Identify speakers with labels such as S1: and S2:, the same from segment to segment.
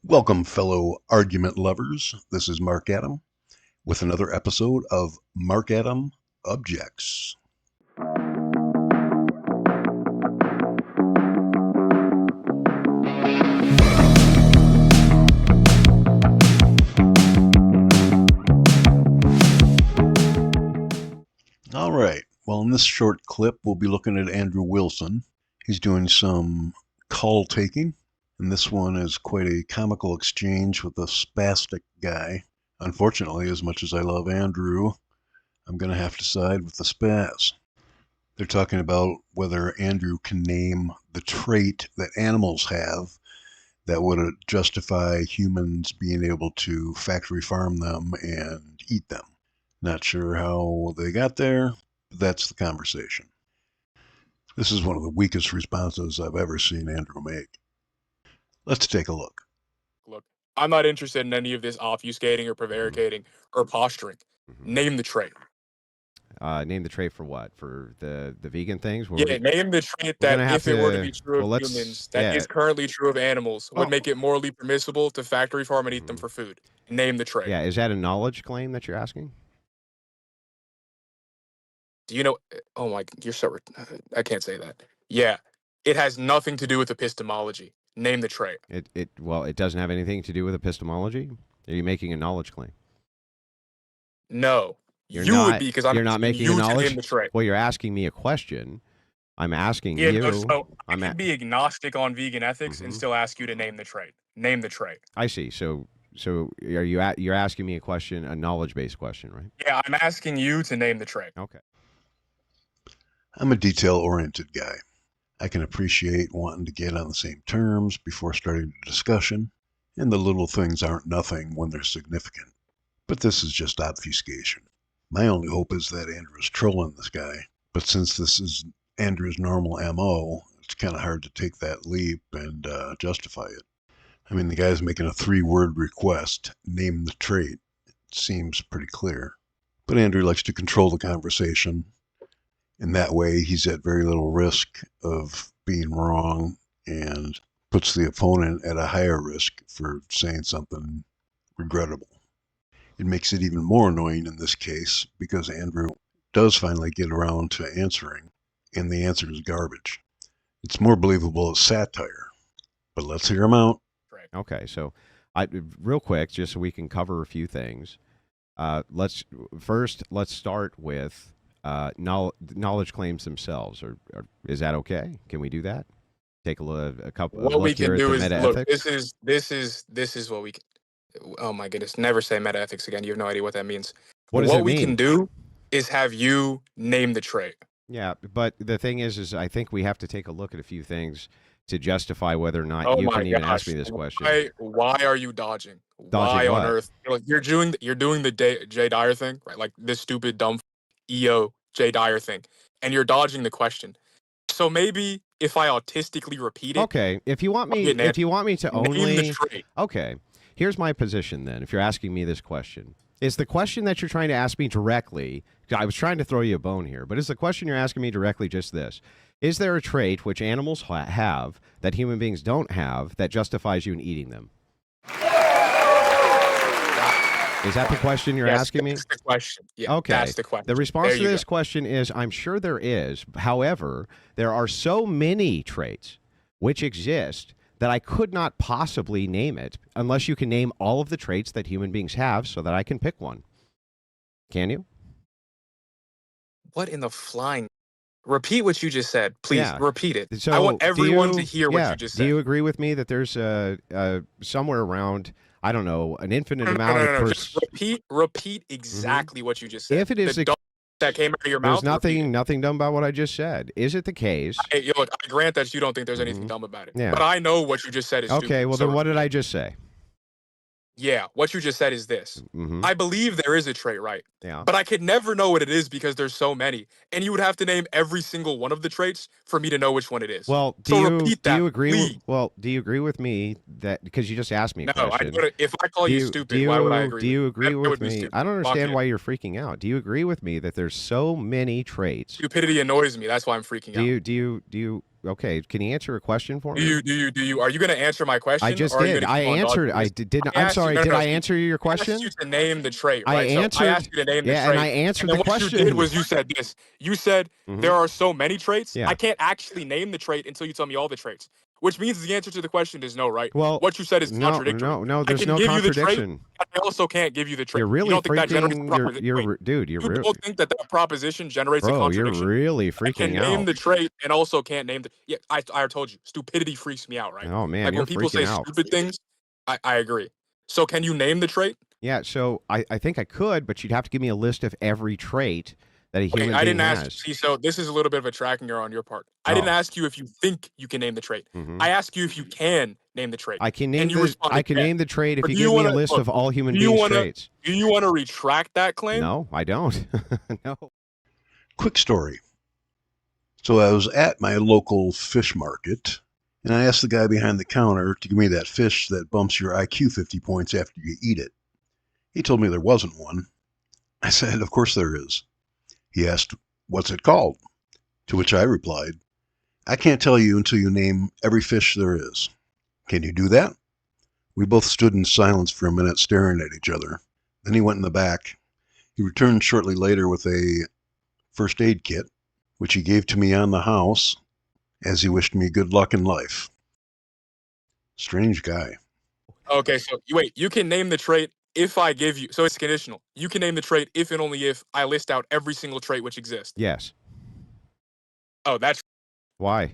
S1: Welcome, fellow argument lovers. This is Mark Adam with another episode of Mark Adam Objects. All right. Well, in this short clip, we'll be looking at Andrew Wilson. He's doing some call taking. And this one is quite a comical exchange with a spastic guy. Unfortunately, as much as I love Andrew, I'm going to have to side with the spaz. They're talking about whether Andrew can name the trait that animals have that would justify humans being able to factory farm them and eat them. Not sure how they got there, but that's the conversation. This is one of the weakest responses I've ever seen Andrew make. Let's take a look.
S2: Look, I'm not interested in any of this obfuscating or prevaricating or posturing. Name the trait.
S3: Name the trait for what? For the vegan things?
S2: Yeah, name the trait that, if it were to be true of humans, that is currently true of animals, would make it morally permissible to factory farm and eat them for food. Name the trait.
S3: Yeah, is that a knowledge claim that you're asking?
S2: Do you know? Oh my, you're so. I can't say that. Yeah, it has nothing to do with epistemology. Name the trait.
S3: Well, it doesn't have anything to do with epistemology? Are you making a knowledge claim?
S2: No.
S3: You're
S2: not, because I'm
S3: not making
S2: a
S3: knowledge.
S2: Name the trait.
S3: Well, you're asking me a question. I'm asking
S2: you.
S3: No,
S2: so I can be agnostic on vegan ethics and still ask you to name the trait. Name the trait.
S3: I see. So are you're asking me a question, a knowledge-based question, right?
S2: Yeah, I'm asking you to name the trait.
S3: Okay.
S1: I'm a detail-oriented guy. I can appreciate wanting to get on the same terms before starting the discussion, and the little things aren't nothing when they're significant. But this is just obfuscation. My only hope is that Andrew's trolling this guy, but since this is Andrew's normal MO, it's kind of hard to take that leap and justify it. I mean, the guy's making a 3-word request, name the trait. It seems pretty clear. But Andrew likes to control the conversation. In that way, he's at very little risk of being wrong and puts the opponent at a higher risk for saying something regrettable. It makes it even more annoying in this case because Andrew does finally get around to answering, and the answer is garbage. It's more believable as satire, but let's hear him out.
S3: Okay, so real quick, just so we can cover a few things. Let's start with knowledge claims themselves, or is that okay? Can we do that? Take a couple.
S2: What we can do is look. This is what we can. Oh my goodness! Never say meta ethics again. You have no idea what that means.
S3: What does it mean?
S2: What we can do is have you name the trait.
S3: Yeah, but the thing is I think we have to take a look at a few things to justify whether or not you can even ask me this question.
S2: Why are you dodging?
S3: Dodging
S2: why
S3: what?
S2: On earth? You're doing the Jay Dyer thing, right? Like this stupid dumb EO Jay Dyer thing, and you're dodging the question. So maybe if I autistically repeat it.
S3: Okay, if you want me to only
S2: name the trait.
S3: Okay. Here's my position then. If you're asking me this question, is the question that you're trying to ask me directly? I was trying to throw you a bone here, but is the question you're asking me directly just this? Is there a trait which animals have that human beings don't have that justifies you in eating them? Is that the question you're asking me?
S2: That's the question. Yeah,
S3: okay.
S2: That's the question.
S3: The response to this question is, I'm sure there is. However, there are so many traits which exist that I could not possibly name it unless you can name all of the traits that human beings have so that I can pick one. Can you?
S2: What in the flying? Repeat what you just said. Please, repeat it.
S3: So
S2: I want everyone to hear what you just said.
S3: Do you agree with me that there's somewhere around, I don't know, an infinite amount of...
S2: Just repeat exactly what you just said.
S3: If it is...
S2: that came out of your mouth.
S3: There's nothing dumb about what I just said. Is it the case?
S2: I grant that you don't think there's anything dumb about it. Yeah. But I know what you just said is stupid.
S3: Okay, well then what did I just say?
S2: Yeah, what you just said is this. I believe there is a trait, right?
S3: Yeah.
S2: But I could never know what it is because there's so many. And you would have to name every single one of the traits for me to know which one it is.
S3: Well, do you agree with me that, because you just asked me a question.
S2: If I call you stupid, why would I agree?
S3: Do you agree with me? I don't understand why you're freaking out. Do you agree with me that there's so many traits?
S2: Stupidity annoys me. That's why I'm freaking out.
S3: Do you okay, can you answer a question for
S2: Do
S3: me?
S2: you? Are you going to answer my question?
S3: I just
S2: or are you
S3: did.
S2: gonna
S3: I
S2: keep on
S3: answered.
S2: dodging
S3: I
S2: this?
S3: did not.
S2: I
S3: I'm
S2: asked you,
S3: sorry.
S2: no,
S3: Did
S2: no,
S3: I
S2: no.
S3: answer your
S2: I asked
S3: question?
S2: you to name the trait,
S3: I
S2: right? So I
S3: answered.
S2: asked you to name the
S3: Yeah,
S2: trait.
S3: and I answered
S2: And then
S3: the
S2: what you did
S3: question.
S2: was you said this. You said there
S3: Mhm.
S2: are so many traits.
S3: Yeah.
S2: I can't actually name the trait until you tell me all the traits, which means the answer to the question is no, right?
S3: Well,
S2: What you said is
S3: no,
S2: contradictory.
S3: no, no.
S2: I
S3: There's
S2: can
S3: no
S2: give you the trait,
S3: contradiction.
S2: but I also can't give you the trait.
S3: You're
S2: You
S3: really
S2: don't think that generates a
S3: freaking.
S2: proposition? Wait,
S3: Dude. You're
S2: you
S3: real,
S2: don't think that that proposition generates a
S3: bro. You're
S2: contradiction?
S3: really
S2: I can
S3: freaking
S2: name
S3: out.
S2: the trait and also can't name the. Yeah, I told you, stupidity freaks me out, right?
S3: Oh man,
S2: Like
S3: you're
S2: when people
S3: freaking
S2: say
S3: out.
S2: stupid things, I agree. So can you name the trait?
S3: Yeah. So I think I could, but you'd have to give me a list of every trait that a
S2: Okay,
S3: human
S2: I
S3: being
S2: didn't ask.
S3: has.
S2: See, so this is a little bit of a tracking error on your part. I didn't
S3: Oh.
S2: ask you if you think you can name the trait.
S3: Hmm.
S2: I asked you if you can name the trait,
S3: I can
S2: and
S3: name
S2: you
S3: the. I
S2: responded
S3: can
S2: yes.
S3: name the trait if
S2: But
S3: you
S2: do you
S3: give me a
S2: want to
S3: list
S2: look?
S3: of all human
S2: Do you
S3: beings'
S2: want to?
S3: traits.
S2: Do you want to retract that claim?
S3: No, I don't. No.
S1: Quick story. So I was at my local fish market, and I asked the guy behind the counter to give me that fish that bumps your IQ 50 points after you eat it. He told me there wasn't one. I said, of course there is. He asked, what's it called? To which I replied, I can't tell you until you name every fish there is. Can you do that? We both stood in silence for a minute, staring at each other. Then he went in the back. He returned shortly later with a first aid kit, which he gave to me on the house as he wished me good luck in life. Strange guy.
S2: Okay, so wait. You can name the trait if I give you. So it's conditional. You can name the trait if and only if I list out every single trait which exists.
S3: Yes.
S2: Oh, that's
S3: Why?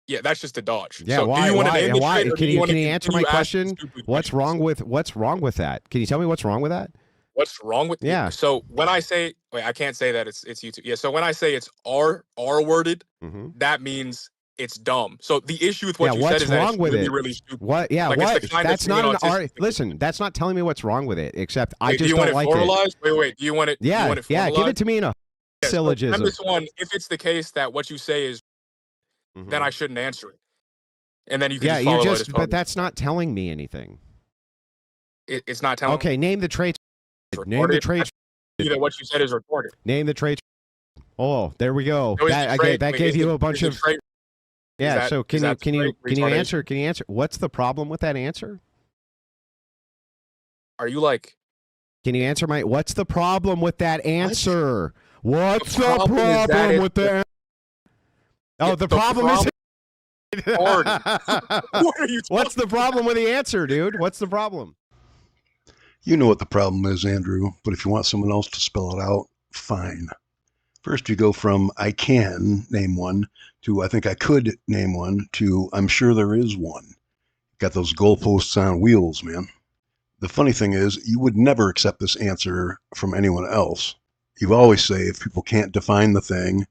S2: yeah. That's just a dodge.
S3: Yeah.
S2: So do
S3: Why?
S2: you want to
S3: Why?
S2: name the
S3: Why?
S2: trait, or do
S3: Can
S2: you
S3: you
S2: want to
S3: answer my
S2: continue asking
S3: question?
S2: stupid
S3: What's
S2: questions?
S3: wrong with that? Can you tell me what's wrong with that?
S2: What's wrong with
S3: Yeah.
S2: so when I say wait, I can't say that it's YouTube. Yeah, so when I say it's R worded,
S3: Hmm.
S2: that means it's dumb. So the issue with
S3: Yeah.
S2: what you said
S3: What's
S2: is that it's
S3: wrong with
S2: really,
S3: it?
S2: really stupid.
S3: What? Yeah.
S2: Like it's the
S3: What?
S2: kind of
S3: That's
S2: thing
S3: not
S2: an
S3: an
S2: autistic
S3: art.
S2: thing would do.
S3: Listen, that's not telling me what's wrong with it. Except I
S2: Wait, do
S3: just
S2: you want
S3: don't
S2: it
S3: like it.
S2: formalized? Wait. Do you want it? Do you
S3: Yeah.
S2: want it
S3: Yeah. Give it
S2: formalized?
S3: to me in a
S2: Yes.
S3: syllogism.
S2: Premise one: if it's the case that what you say is, then
S3: Hmm.
S2: I shouldn't answer it, and then you can
S3: Yeah.
S2: just
S3: You're
S2: follow what I just
S3: just.
S2: told
S3: But
S2: you.
S3: that's not telling me anything.
S2: It's not telling.
S3: Okay. Name the traits.
S2: It's
S3: Name the
S2: recorded.
S3: traits.
S2: That what you said is recorded.
S3: Name the traits. Oh, there we go.
S2: So is
S3: That
S2: the
S3: I
S2: trait,
S3: that
S2: wait,
S3: gave
S2: is
S3: you
S2: the-
S3: a bunch
S2: is the
S3: of.
S2: trait,
S3: Yeah.
S2: that,
S3: So
S2: is that the trait retardation?
S3: Can you answer? What's the problem with that answer?
S2: Are you like?
S3: Can you answer my? What's the problem with that answer? What's
S2: The
S3: the
S2: problem is that
S3: problem
S2: it's
S3: with that? Oh,
S2: Yeah,
S3: the
S2: the
S3: problem is.
S2: What are you
S3: What's
S2: talking
S3: the problem with the answer, dude? What's the problem?
S1: You know what the problem is, Andrew, but if you want someone else to spell it out, fine. First, you go from I can name one to I think I could name one to I'm sure there is one. Got those goalposts on wheels, man. The funny thing is, you would never accept this answer from anyone else. You always say if people can't define the thing,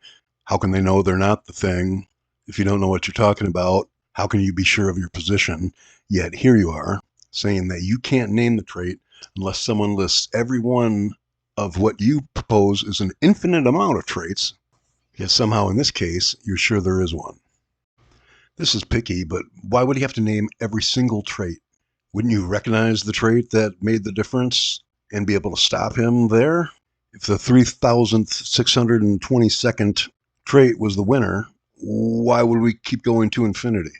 S1: how can they know they're not the thing? If you don't know what you're talking about, how can you be sure of your position? Yet here you are saying that you can't name the trait unless someone lists every one of what you propose is an infinite amount of traits, yet somehow in this case, you're sure there is one. This is picky, but why would he have to name every single trait? Wouldn't you recognize the trait that made the difference and be able to stop him there? If the 3,622nd trait was the winner, why would we keep going to infinity?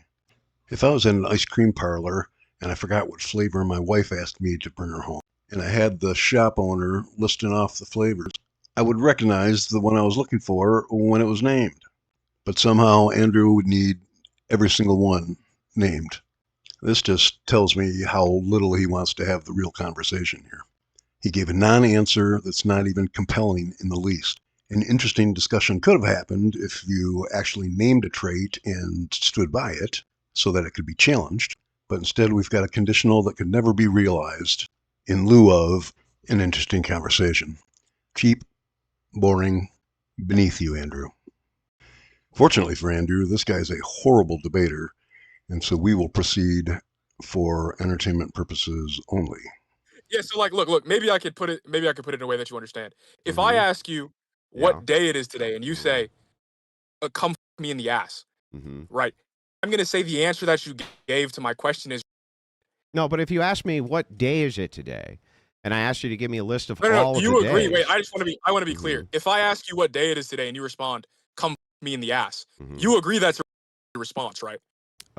S1: If I was in an ice cream parlor and I forgot what flavor my wife asked me to bring her home, and I had the shop owner listing off the flavors, I would recognize the one I was looking for when it was named. But somehow Andrew would need every single one named. This just tells me how little he wants to have the real conversation here. He gave a non-answer that's not even compelling in the least. An interesting discussion could have happened if you actually named a trait and stood by it so that it could be challenged. But instead, we've got a conditional that could never be realized in lieu of an interesting conversation. Cheap, boring, beneath you, Andrew. Fortunately for Andrew, this guy's a horrible debater, and so we will proceed for entertainment purposes only.
S2: Yeah, so like, look. Maybe I could put it. Maybe I could put it in a way that you understand. If I
S3: Mhm.
S2: ask you
S3: Yeah.
S2: what day it is today, and you
S3: Mhm.
S2: say, "Come f me in the ass,"
S3: Hmm.
S2: right? I'm gonna say the answer that you gave to my question is
S3: No, but if you ask me what day is it today, and I asked you to give me a list of
S2: no.
S3: all
S2: Do
S3: of the
S2: you agree? Wait,
S3: days.
S2: I want to be clear.
S3: Mhm.
S2: If I ask you what day it is today, and you respond, "Come me in the ass.
S3: Mhm.
S2: You agree that's a response, right?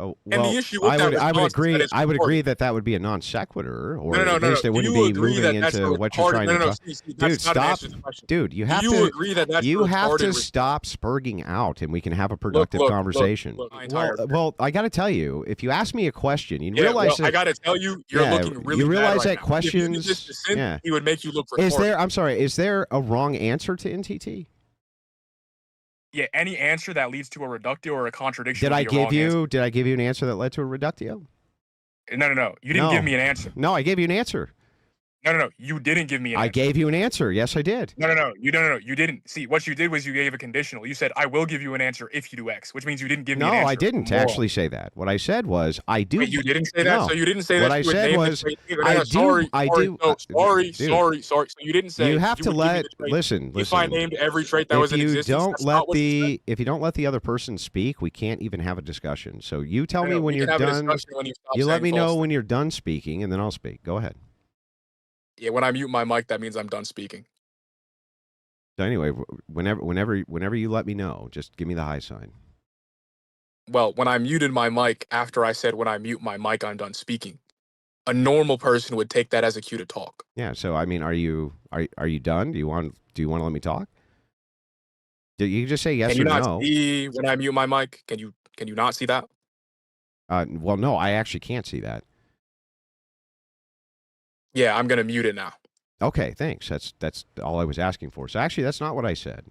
S3: Oh,
S2: And
S3: well,
S2: the issue with that
S3: I would
S2: response is that
S3: agree.
S2: it's
S3: I would
S2: retarded.
S3: agree that that would be a non sequitur, or
S2: No, no,
S3: at
S2: no, no.
S3: least it
S2: Do
S3: wouldn't
S2: you
S3: be
S2: agree
S3: moving
S2: that that's a
S3: into what you're
S2: retarded?
S3: trying
S2: No,
S3: to
S2: no, no.
S3: talk.
S2: See, that's
S3: Dude,
S2: not an
S3: stop.
S2: answer to the question.
S3: Dude, you
S2: Do
S3: have
S2: you
S3: to.
S2: agree that that's a
S3: You have
S2: retarded
S3: to
S2: response?
S3: stop spurging out, and we can have a
S2: Look,
S3: productive
S2: look,
S3: conversation.
S2: look, my entire
S3: Well, I got to tell you, if you ask me a question, you
S2: yeah,
S3: realize
S2: well, I
S3: that.
S2: gotta tell you, you're
S3: Yeah,
S2: looking really
S3: you
S2: bad
S3: realize
S2: right
S3: that
S2: now. If you did this to
S3: questions.
S2: Synth,
S3: Yeah.
S2: he would make you look
S3: Is
S2: retarded.
S3: there? I'm sorry. Is there a wrong answer to NTT?
S2: Yeah, any answer that leads to a reductio or a contradiction
S3: Did
S2: would
S3: I
S2: be a
S3: give
S2: wrong answer.
S3: you? Did I give you an answer that led to a reductio?
S2: No, no, no. You didn't give me an answer.
S3: No, I gave you an answer.
S2: No, no, no. You didn't give me an answer.
S3: I gave you an answer. Yes, I did.
S2: No, no, no. You didn't. See, what you did was you gave a conditional. You said, I will give you an answer if you do X, which means you didn't give me an answer.
S3: No, I didn't
S2: Moral.
S3: actually say that. What I said was, I do.
S2: Wait, you didn't say that?
S3: No.
S2: So you didn't say
S3: What
S2: that
S3: I
S2: you would
S3: said
S2: name
S3: was,
S2: the trait.
S3: I do.
S2: Sorry,
S3: I
S2: sorry,
S3: do.
S2: no, sorry,
S3: Dude,
S2: sorry. So you didn't say
S3: you have to
S2: would give me
S3: let.
S2: the trait
S3: Listen.
S2: if I named every trait that was in existence. That's not what you said.
S3: If you don't let the other person speak, we can't even have a discussion. So you tell
S2: No,
S3: me
S2: no,
S3: when
S2: we
S3: you're
S2: can have a
S3: done.
S2: discussion when you stop
S3: You let
S2: saying
S3: me know
S2: false
S3: when
S2: things.
S3: you're done speaking, and then I'll speak. Go ahead.
S2: Yeah, when I mute my mic, that means I'm done speaking.
S3: So anyway, whenever you let me know, just give me the high sign.
S2: Well, when I muted my mic after I said when I mute my mic, I'm done speaking. A normal person would take that as a cue to talk.
S3: Yeah. So I mean, are you done? Do you want to let me talk? You can just say yes
S2: Can you
S3: or
S2: not
S3: no.
S2: see when I mute my mic? Can you not see that?
S3: Well, no, I actually can't see that.
S2: Yeah, I'm gonna mute it now.
S3: Okay, thanks. That's all I was asking for. So actually, that's not what I said.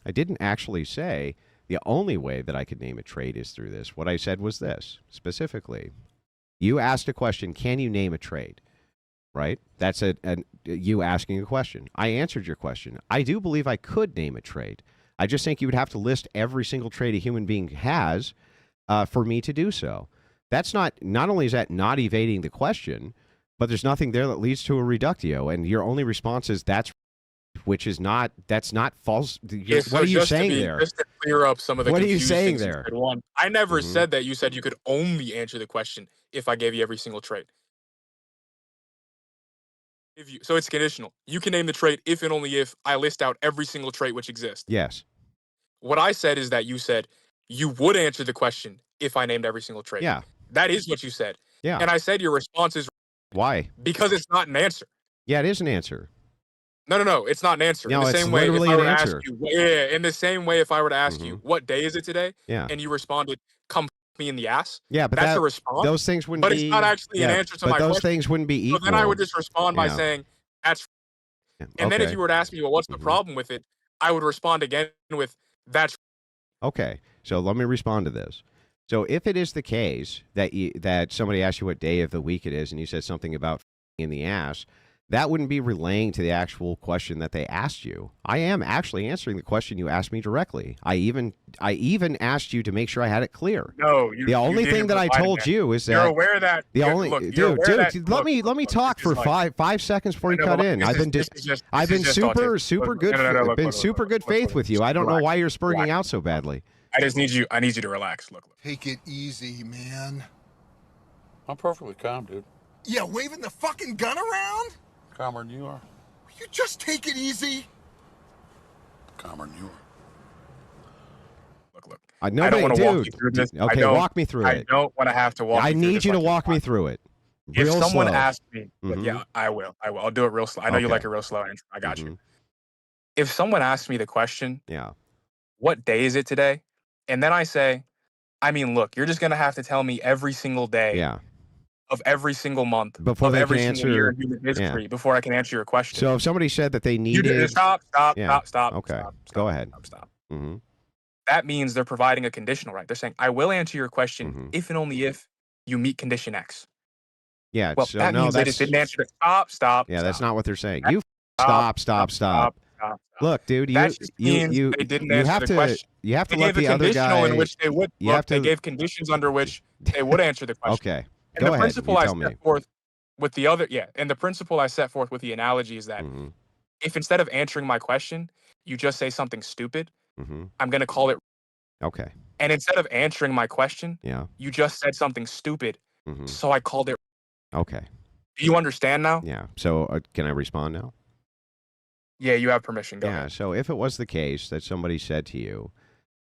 S3: I didn't actually say the only way that I could name a trait is through this. What I said was this specifically. You asked a question. Can you name a trait? Right? That's you asking a question. I answered your question. I do believe I could name a trait. I just think you would have to list every single trait a human being has for me to do so. That's not only is that not evading the question, but there's nothing there that leads to a reductio, and your only response is that's not false.
S2: Yeah,
S3: What are you saying there?
S2: Just to clear up some of the
S3: What are you
S2: confused
S3: saying
S2: things you
S3: there?
S2: said. One, I never
S3: Mhm.
S2: said that. You said you could only answer the question if I gave you every single trait. So it's conditional. You can name the trait if and only if I list out every single trait which exists.
S3: Yes.
S2: What I said is that you said you would answer the question if I named every single trait.
S3: Yeah.
S2: That is what you said.
S3: Yeah.
S2: And I said your response is
S3: Why?
S2: because it's not an answer.
S3: Yeah, it is an answer.
S2: No, no, no. It's not an answer.
S3: No,
S2: in the
S3: it's
S2: same way, if
S3: literally
S2: I
S3: an
S2: were to ask
S3: answer.
S2: you, yeah, in the same way, if I were to ask you,
S3: Mhm.
S2: what day is it today?
S3: Yeah.
S2: And you responded, come me in the ass.
S3: Yeah, but
S2: That's a response.
S3: those things wouldn't
S2: But
S3: be.
S2: it's not actually an answer to
S3: but
S2: my
S3: those
S2: question.
S3: things wouldn't be
S2: So
S3: equal.
S2: then I would just respond by
S3: Yeah.
S2: saying, that's.
S3: Yeah,
S2: And then if
S3: okay.
S2: you were to ask me, well, what's the
S3: Mhm.
S2: problem with it? I would respond again with, that's.
S3: Okay, so let me respond to this. So if it is the case that somebody asked you what day of the week it is, and you said something about in the ass, that wouldn't be relaying to the actual question that they asked you. I am actually answering the question you asked me directly. I even asked you to make sure I had it clear.
S2: No,
S3: The only thing that I told you is that
S2: you're aware that
S3: the only
S2: look,
S3: dude, let me talk for
S2: like,
S3: 5 seconds before you cut in. I've been super good. I've been super good faith with you. I don't know why you're spurging out so badly.
S2: I need you to relax. Look.
S4: Take it easy, man.
S5: I'm perfectly calm, dude.
S4: Yeah, waving the fucking gun around?
S5: Calmer than you are.
S4: Will you just take it easy?
S5: Calmer than you are.
S2: Look.
S3: Nobody,
S2: I don't want to walk
S3: dude.
S2: you through this.
S3: Okay, walk me through
S2: I
S3: it.
S2: don't want to have to walk.
S3: I
S2: you through
S3: need
S2: this
S3: you to
S2: like
S3: walk me through it.
S2: If
S3: Real
S2: someone
S3: slow.
S2: asked me,
S3: Mhm.
S2: yeah, I will. I'll do it real slow. I know you
S3: Okay.
S2: like it real slow, Andrew. I got you.
S3: Mhm.
S2: If someone asks me the question,
S3: Yeah.
S2: what day is it today? And then I say, I mean, look, you're just gonna have to tell me every single day
S3: Yeah.
S2: of every single month
S3: Before
S2: of
S3: they
S2: every
S3: can
S2: single year
S3: answer.
S2: in human history
S3: Yeah.
S2: before I can answer your question.
S3: So if somebody said that they
S2: You
S3: needed.
S2: stop.
S3: Yeah.
S2: Stop.
S3: Okay.
S2: Stop,
S3: Go ahead.
S2: Stop.
S3: Mhm.
S2: That means they're providing a conditional, right? They're saying, I will answer your question
S3: Mhm.
S2: if and only if you meet condition X.
S3: Yeah.
S2: Well,
S3: So
S2: that
S3: no,
S2: means they just didn't answer the stop.
S3: Yeah, that's not what they're saying.
S2: That-
S3: You stop. Look, dude,
S2: That just means they didn't answer
S3: have
S2: the question.
S3: you have to
S2: They
S3: let
S2: gave a
S3: the other
S2: conditional
S3: guy.
S2: in which they would.
S3: You
S2: Look,
S3: have
S2: they
S3: to.
S2: gave conditions under which they would answer the question.
S3: Okay.
S2: And
S3: Go
S2: the
S3: ahead.
S2: principle
S3: You
S2: I
S3: tell
S2: set
S3: me.
S2: forth with the other, and the principle I set forth with the analogy is that
S3: Mhm.
S2: if instead of answering my question, you just say something stupid,
S3: Mhm.
S2: I'm going to call it.
S3: Okay.
S2: And instead of answering my question,
S3: Yeah.
S2: you just said something stupid,
S3: Mhm.
S2: so I called it.
S3: Okay.
S2: Do you understand now?
S3: Yeah. So can I respond now?
S2: Yeah, you have permission. Go
S3: Yeah.
S2: ahead.
S3: So if it was the case that somebody said to you,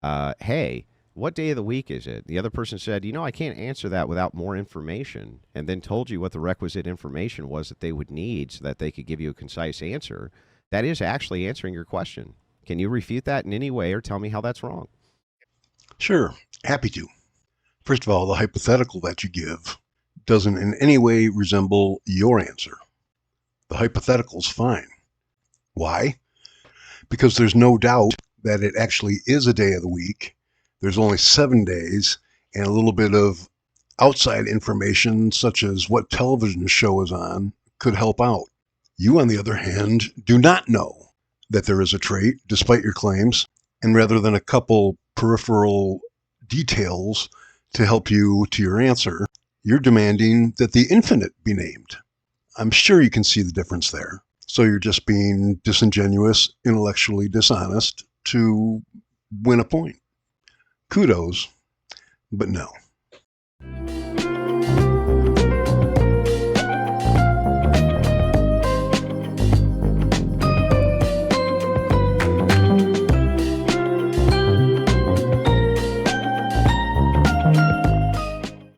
S3: hey, what day of the week is it? The other person said, I can't answer that without more information, and then told you what the requisite information was that they would need so that they could give you a concise answer. That is actually answering your question. Can you refute that in any way or tell me how that's wrong?
S1: Sure, happy to. First of all, the hypothetical that you give doesn't in any way resemble your answer. The hypothetical's fine. Why? Because there's no doubt that it actually is a day of the week. There's only 7 days, and a little bit of outside information, such as what television show is on, could help out. You, on the other hand, do not know that there is a trait, despite your claims, and rather than a couple peripheral details to help you to your answer, you're demanding that the infinite be named. I'm sure you can see the difference there. So you're just being disingenuous, intellectually dishonest to win a point. Kudos, but no.